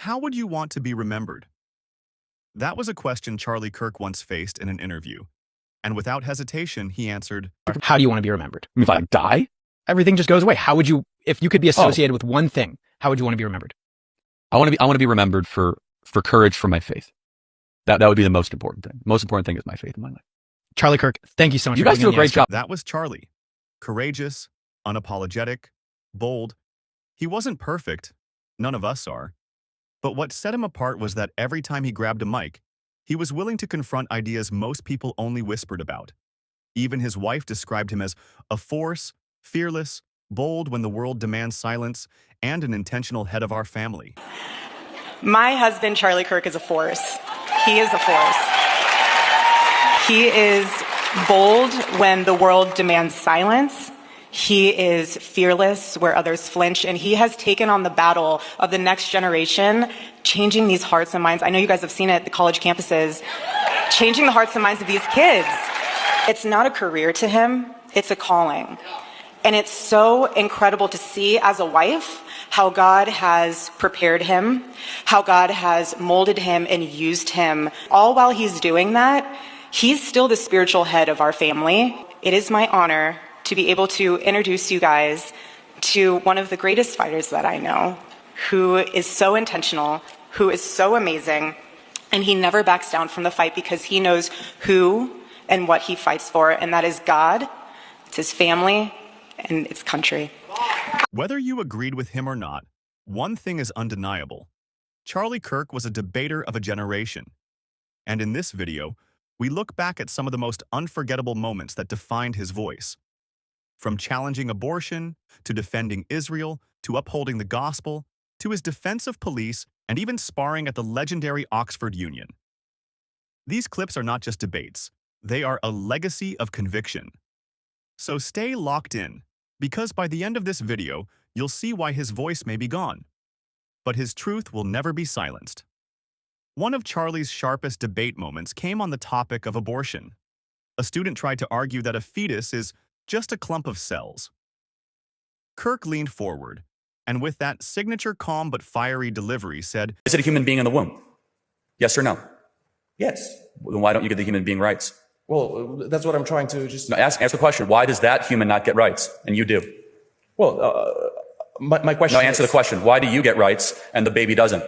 How would you want to be remembered? That was a question Charlie Kirk once faced in an interview. And without hesitation, he answered, How do you want to be remembered? If I die, Everything just goes away. How would you, if you could be associated with one thing, how would you want to be remembered? I want to be remembered for courage for my faith. That would be the most important thing. Most important thing is my faith in my life. Charlie Kirk, thank you so much. You guys do a great job. That was Charlie. Courageous, unapologetic, bold. He wasn't perfect. None of us are. But what set him apart was that every time he grabbed a mic, he was willing to confront ideas most people only whispered about. Even his wife described him as a force, fearless, bold when the world demands silence, and an intentional head of our family. My husband, Charlie Kirk, is a force. He is a force. He is bold when the world demands silence. He is fearless where others flinch, and he has taken on the battle of the next generation, changing these hearts and minds. I know you guys have seen it at the college campuses, changing the hearts and minds of these kids. It's not a career to him, it's a calling. And it's so incredible to see as a wife how God has prepared him, how God has molded him and used him. All while he's doing that, he's still the spiritual head of our family. It is my honor to be able to introduce you guys to one of the greatest fighters that I know, who is so intentional, who is so amazing, and he never backs down from the fight because he knows who and what he fights for, and that is God, it's his family, and its country. Whether you agreed with him or not, one thing is undeniable. Charlie Kirk was a debater of a generation. And in this video, we look back at some of the most unforgettable moments that defined his voice. From challenging abortion, to defending Israel, to upholding the gospel, to his defense of police, and even sparring at the legendary Oxford Union. These clips are not just debates, they are a legacy of conviction. So stay locked in, because by the end of this video, you'll see why his voice may be gone. But his truth will never be silenced. One of Charlie's sharpest debate moments came on the topic of abortion. A student tried to argue that a fetus is just a clump of cells. Kirk leaned forward, and with that signature calm but fiery delivery said, Is it a human being in the womb? Yes or no? Yes. Then why don't you get the human being rights? Well, that's what I'm trying to just... No, ask the question. Why does that human not get rights and you do? Well, my question No, answer the question. Why do you get rights and the baby doesn't?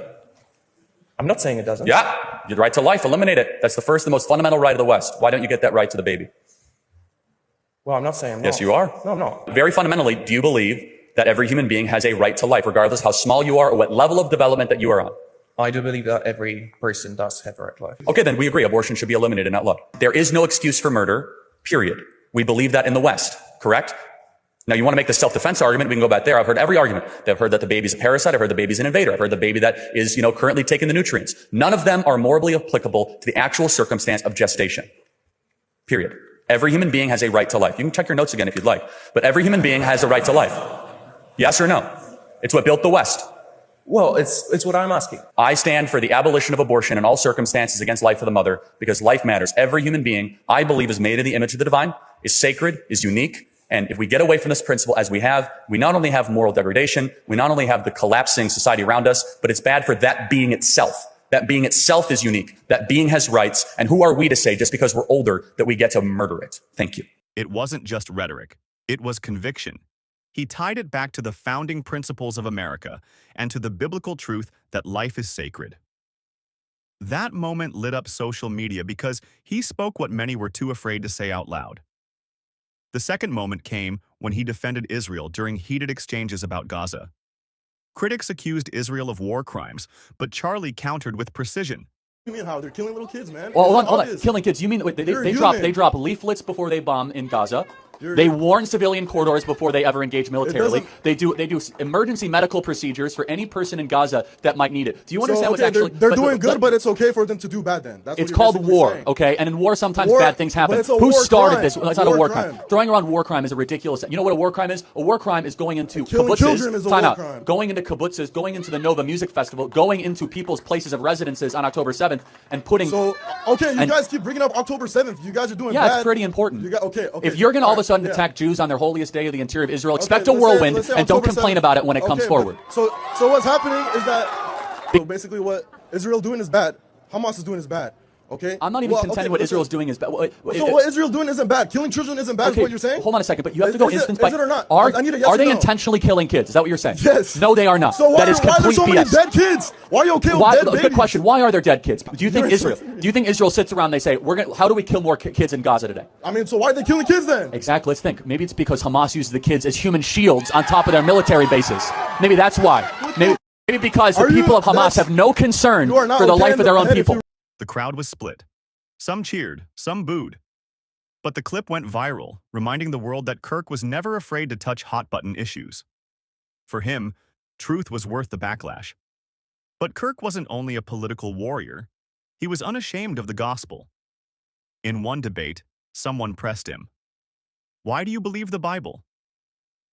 I'm not saying it doesn't. Yeah, your right to life, eliminate it. That's the first and most fundamental right of the West. Why don't you get that right to the baby? Well, I'm not saying no. Yes, you are. No, I'm not. Very fundamentally, do you believe that every human being has a right to life, regardless how small you are or what level of development that you are on? I do believe that every person does have a right to life. Okay, then we agree. Abortion should be eliminated, not law. There is no excuse for murder, period. We believe that in the West, correct? Now, you want to make the self-defense argument, we can go back there. I've heard every argument. I've heard that the baby's a parasite. I've heard the baby's an invader. I've heard the baby that is, currently taking the nutrients. None of them are morally applicable to the actual circumstance of gestation, period. Every human being has a right to life. You can check your notes again if you'd like, but every human being has a right to life. Yes or no? It's what built the West. Well, it's what I'm asking. I stand for the abolition of abortion in all circumstances against life of the mother because life matters. Every human being, I believe, is made in the image of the divine, is sacred, is unique. And if we get away from this principle as we have, we not only have moral degradation, we not only have the collapsing society around us, but it's bad for that being itself. That being itself is unique. That being has rights. And who are we to say, just because we're older, that we get to murder it? Thank you. It wasn't just rhetoric. It was conviction. He tied it back to the founding principles of America and to the biblical truth that life is sacred. That moment lit up social media because he spoke what many were too afraid to say out loud. The second moment came when he defended Israel during heated exchanges about Gaza. Critics accused Israel of war crimes, but Charlie countered with precision. You mean how? They're killing little kids, man. Well, hold on. Killing kids. You mean they drop leaflets before they bomb in Gaza? They warn civilian corridors before they ever engage militarily. They do emergency medical procedures for any person in Gaza that might need it. Do you understand what's actually... They're doing good, but it's okay for them to do bad then. That's it's called war, saying. Okay? And in war, sometimes bad things happen. Who started this? It's not a war crime. Throwing around war crime is a ridiculous... You know what a war crime is? A war crime is going into kibbutzes. Time out. Going into kibbutzes, going into the Nova Music Festival, going into people's places of residences on October 7th, and putting... So, okay, you guys keep bringing up October 7th. You guys are doing bad. Yeah, it's pretty important. Okay. If you're going to all of a sudden attack Jews on their holiest day of the interior of Israel, expect a whirlwind and don't complain about it when it comes forward. So what's happening is that So basically what Israel doing is bad. Hamas is doing is bad. Okay? I'm not even contending what Israel's doing is bad. So what Israel's doing isn't bad. Killing children isn't bad is what you're saying? Hold on a second, but you have to go instance by... Is it or not? Are I need a yes are or they no. intentionally killing kids? Is that what you're saying? Yes. No, they are not. So why that is are there so complete many BS. dead kids? Why are you okay with dead babies? Good question. Why are there dead kids? Do you think Israel sits around and they say, how do we kill more kids in Gaza today? I mean, so why are they killing kids then? Exactly. Let's think. Maybe it's because Hamas uses the kids as human shields on top of their military bases. Maybe that's why. Maybe because the people of Hamas have no concern for the life of their own people. The crowd was split. Some cheered, some booed. But the clip went viral, reminding the world that Kirk was never afraid to touch hot-button issues. For him, truth was worth the backlash. But Kirk wasn't only a political warrior. He was unashamed of the gospel. In one debate, someone pressed him. "Why do you believe the Bible?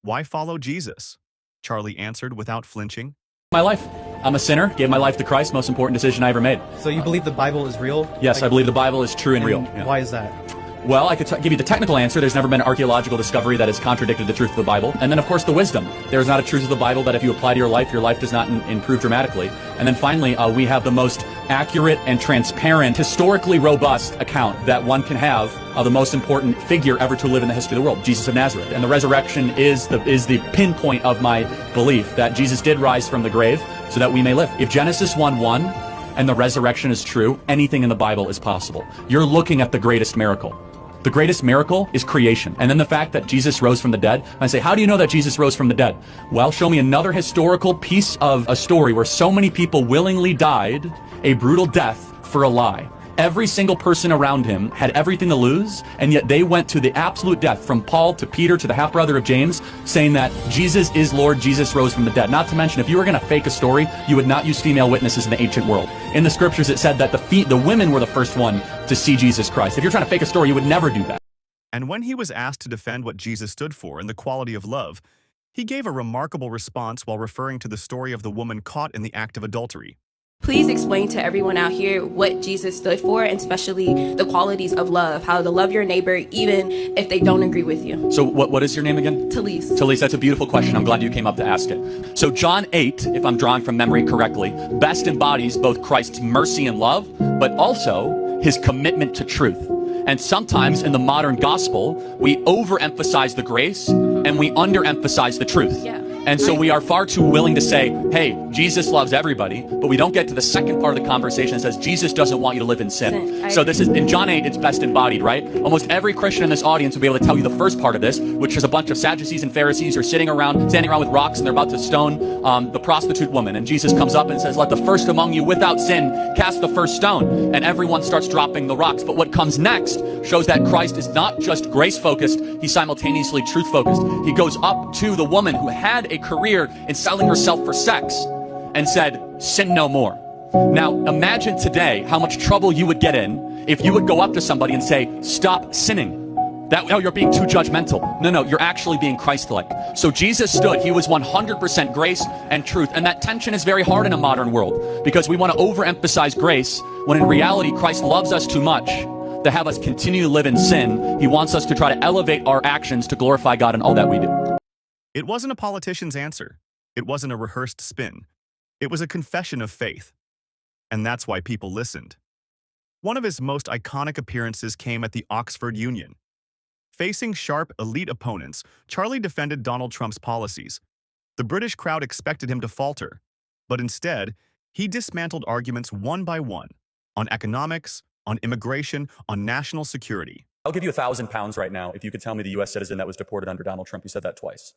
Why follow Jesus?" Charlie answered without flinching. My life. I'm a sinner, gave my life to Christ, most important decision I ever made. So you believe the Bible is real? Yes, I believe the Bible is true and real. Yeah. Why is that? Well, I could give you the technical answer. There's never been an archaeological discovery that has contradicted the truth of the Bible. And then, of course, the wisdom. There is not a truth of the Bible that if you apply to your life does not improve dramatically. And then finally, we have the most accurate and transparent, historically robust account that one can have of the most important figure ever to live in the history of the world, Jesus of Nazareth. And the resurrection is the pinpoint of my belief that Jesus did rise from the grave so that we may live. If Genesis 1:1 and the resurrection is true, anything in the Bible is possible. You're looking at the greatest miracle. The greatest miracle is creation. And then the fact that Jesus rose from the dead. And I say, how do you know that Jesus rose from the dead? Well, show me another historical piece of a story where so many people willingly died a brutal death for a lie. Every single person around him had everything to lose, and yet they went to the absolute death, from Paul to Peter to the half-brother of James, saying that Jesus is Lord, Jesus rose from the dead. Not to mention, if you were going to fake a story, you would not use female witnesses in the ancient world. In the scriptures, it said that the women were the first one to see Jesus Christ. If you're trying to fake a story, you would never do that. And when he was asked to defend what Jesus stood for and the quality of love, he gave a remarkable response while referring to the story of the woman caught in the act of adultery. Please explain to everyone out here what Jesus stood for, and especially the qualities of love, how to love your neighbor even if they don't agree with you. So what is your name again? Talise. Talise, that's a beautiful question. I'm glad you came up to ask it. So John 8, if I'm drawing from memory correctly, best embodies both Christ's mercy and love, but also his commitment to truth. And sometimes in the modern gospel, we overemphasize the grace and we underemphasize the truth. Yeah. And so we are far too willing to say, hey, Jesus loves everybody, but we don't get to the second part of the conversation that says Jesus doesn't want you to live in sin. So this is, in John 8, it's best embodied, right? Almost every Christian in this audience will be able to tell you the first part of this, which is a bunch of Sadducees and Pharisees who are standing around with rocks, and they're about to stone the prostitute woman. And Jesus comes up and says, let the first among you without sin cast the first stone. And everyone starts dropping the rocks. But what comes next shows that Christ is not just grace-focused, he's simultaneously truth-focused. He goes up to the woman who had a career in selling herself for sex and said, sin no more. Now, imagine today how much trouble you would get in if you would go up to somebody and say, stop sinning. Oh, you're being too judgmental. No, you're actually being Christ-like. So Jesus stood, he was 100% grace and truth. And that tension is very hard in a modern world because we want to overemphasize grace when in reality Christ loves us too much to have us continue to live in sin. He wants us to try to elevate our actions to glorify God in all that we do. It wasn't a politician's answer. It wasn't a rehearsed spin. It was a confession of faith. And that's why people listened. One of his most iconic appearances came at the Oxford Union. Facing sharp, elite opponents, Charlie defended Donald Trump's policies. The British crowd expected him to falter, but instead, he dismantled arguments one by one on economics, on immigration, on national security. I'll give you £1,000 right now if you could tell me the U.S. citizen that was deported under Donald Trump. You said that twice.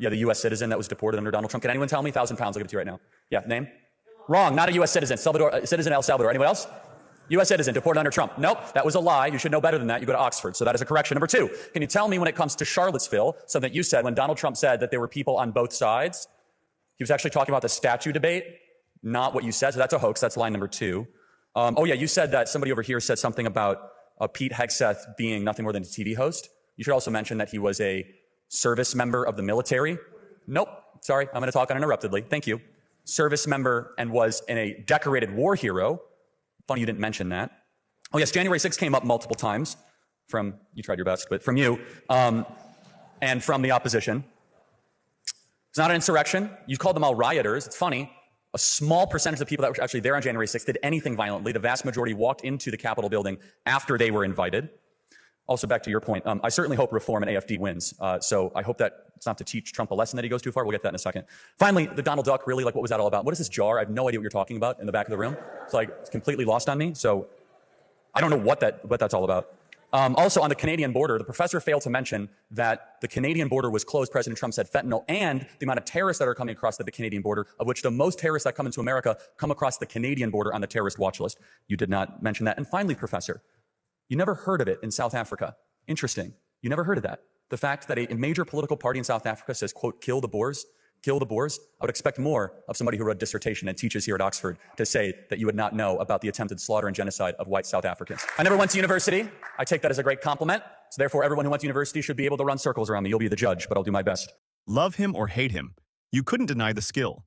Yeah, the U.S. citizen that was deported under Donald Trump. Can anyone tell me? £1,000. I'll give it to you right now. Yeah, name? Wrong. Not a U.S. citizen. Citizen El Salvador. Anyone else? U.S. citizen deported under Trump. Nope, that was a lie. You should know better than that. You go to Oxford. So that is a correction. Number two, can you tell me when it comes to Charlottesville, something that you said when Donald Trump said that there were people on both sides, he was actually talking about the statue debate, not what you said. So that's a hoax. That's line number two. Oh yeah, you said that somebody over here said something about Pete Hegseth being nothing more than a TV host. You should also mention that he was a service member of the military. Nope. Sorry, I'm going to talk uninterruptedly. Thank you. Service member and was a decorated war hero. Funny you didn't mention that. Oh yes, January 6th came up multiple times from, you tried your best, but from you, and from the opposition. It's not an insurrection. You called them all rioters. It's funny. A small percentage of the people that were actually there on January 6th did anything violently. The vast majority walked into the Capitol building after they were invited. Also, back to your point, I certainly hope Reform and AFD wins. So I hope that it's not to teach Trump a lesson that he goes too far. We'll get to that in a second. Finally, the Donald Duck, really, like, what was that all about? What is this jar? I have no idea what you're talking about in the back of the room. It's like, it's completely lost on me. So I don't know what that's all about. Also, on the Canadian border, the professor failed to mention that the Canadian border was closed. President Trump said fentanyl, and the amount of terrorists that are coming across the Canadian border, of which the most terrorists that come into America come across the Canadian border on the terrorist watch list. You did not mention that. And finally, professor, you never heard of it in South Africa. Interesting. You never heard of that. The fact that a major political party in South Africa says, quote, kill the Boers. Kill the Boers. I would expect more of somebody who wrote a dissertation and teaches here at Oxford to say that you would not know about the attempted slaughter and genocide of white South Africans. I never went to university. I take that as a great compliment. So therefore, everyone who went to university should be able to run circles around me. You'll be the judge, but I'll do my best. Love him or hate him, you couldn't deny the skill.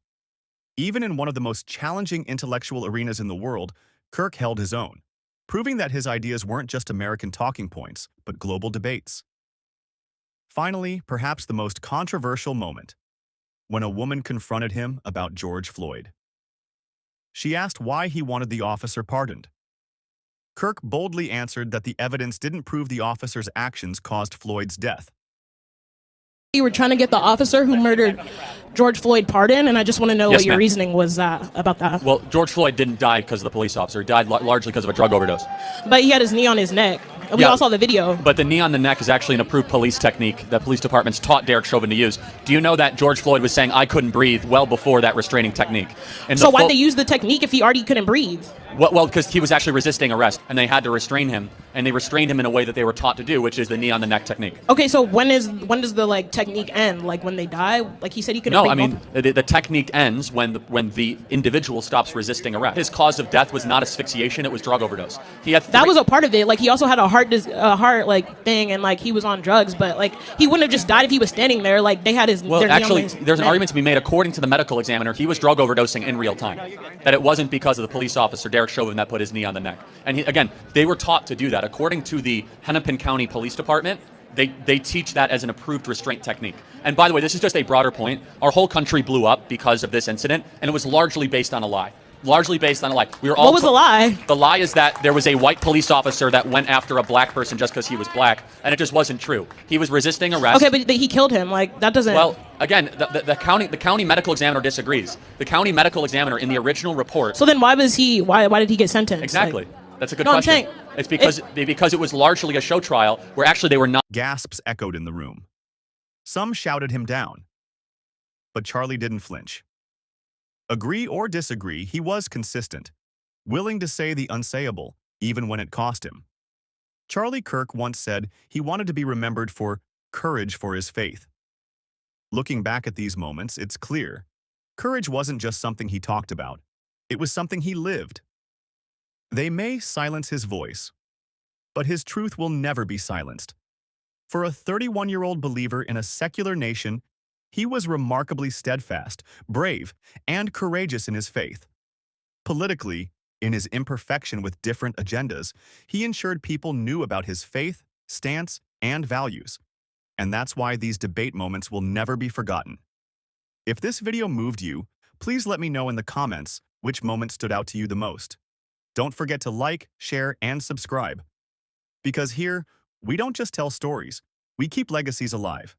Even in one of the most challenging intellectual arenas in the world, Kirk held his own, proving that his ideas weren't just American talking points, but global debates. Finally, perhaps the most controversial moment, when a woman confronted him about George Floyd. She asked why he wanted the officer pardoned. Kirk boldly answered that the evidence didn't prove the officer's actions caused Floyd's death. You were trying to get the officer who murdered George Floyd pardoned, and I just want to know what your reasoning was about that. Well, George Floyd didn't die because of the police officer. He died largely because of a drug overdose. But he had his knee on his neck. We all saw the video. But the knee on the neck is actually an approved police technique that police departments taught Derek Chauvin to use. Do you know that George Floyd was saying, I couldn't breathe, well before that restraining technique? And so why'd they use the technique if he already couldn't breathe? Well, because he was actually resisting arrest, and they had to restrain him, and they restrained him in a way that they were taught to do, which is the knee on the neck technique. Okay, so when does the technique end? Like when they die? Like he said he couldn't breathe? No, I mean, the technique ends when the individual stops resisting arrest. His cause of death was not asphyxiation, it was drug overdose. That was a part of it. Like he also had a heart thing, and like he was on drugs, but like he wouldn't have just died if he was standing there. Like they had his. Well, actually, there's an argument to be made. According to the medical examiner, he was drug overdosing in real time. That it wasn't because of the police officer, Derek Chauvin, that put his knee on the neck. And again, they were taught to do that. According to the Hennepin County Police Department, they teach that as an approved restraint technique. And by the way, this is just a broader point. Our whole country blew up because of this incident, and it was largely based on a lie. Largely based on a lie. What was the lie? The lie is that there was a white police officer that went after a black person just because he was black, and it just wasn't true. He was resisting arrest. Okay, but he killed him. Like that doesn't. Well, again, the county medical examiner disagrees. The county medical examiner in the original report. So then why did he get sentenced? Exactly. That's a good question. It's because it was largely a show trial where actually they were not. Gasps echoed in the room. Some shouted him down. But Charlie didn't flinch. Agree or disagree, he was consistent, willing to say the unsayable, even when it cost him. Charlie Kirk once said he wanted to be remembered for courage for his faith. Looking back at these moments, it's clear. Courage wasn't just something he talked about. It was something he lived. They may silence his voice, but his truth will never be silenced. For a 31-year-old believer in a secular nation, he was remarkably steadfast, brave, and courageous in his faith. Politically, in his imperfection with different agendas, he ensured people knew about his faith, stance, and values. And that's why these debate moments will never be forgotten. If this video moved you, please let me know in the comments which moment stood out to you the most. Don't forget to like, share, and subscribe. Because here, we don't just tell stories, we keep legacies alive.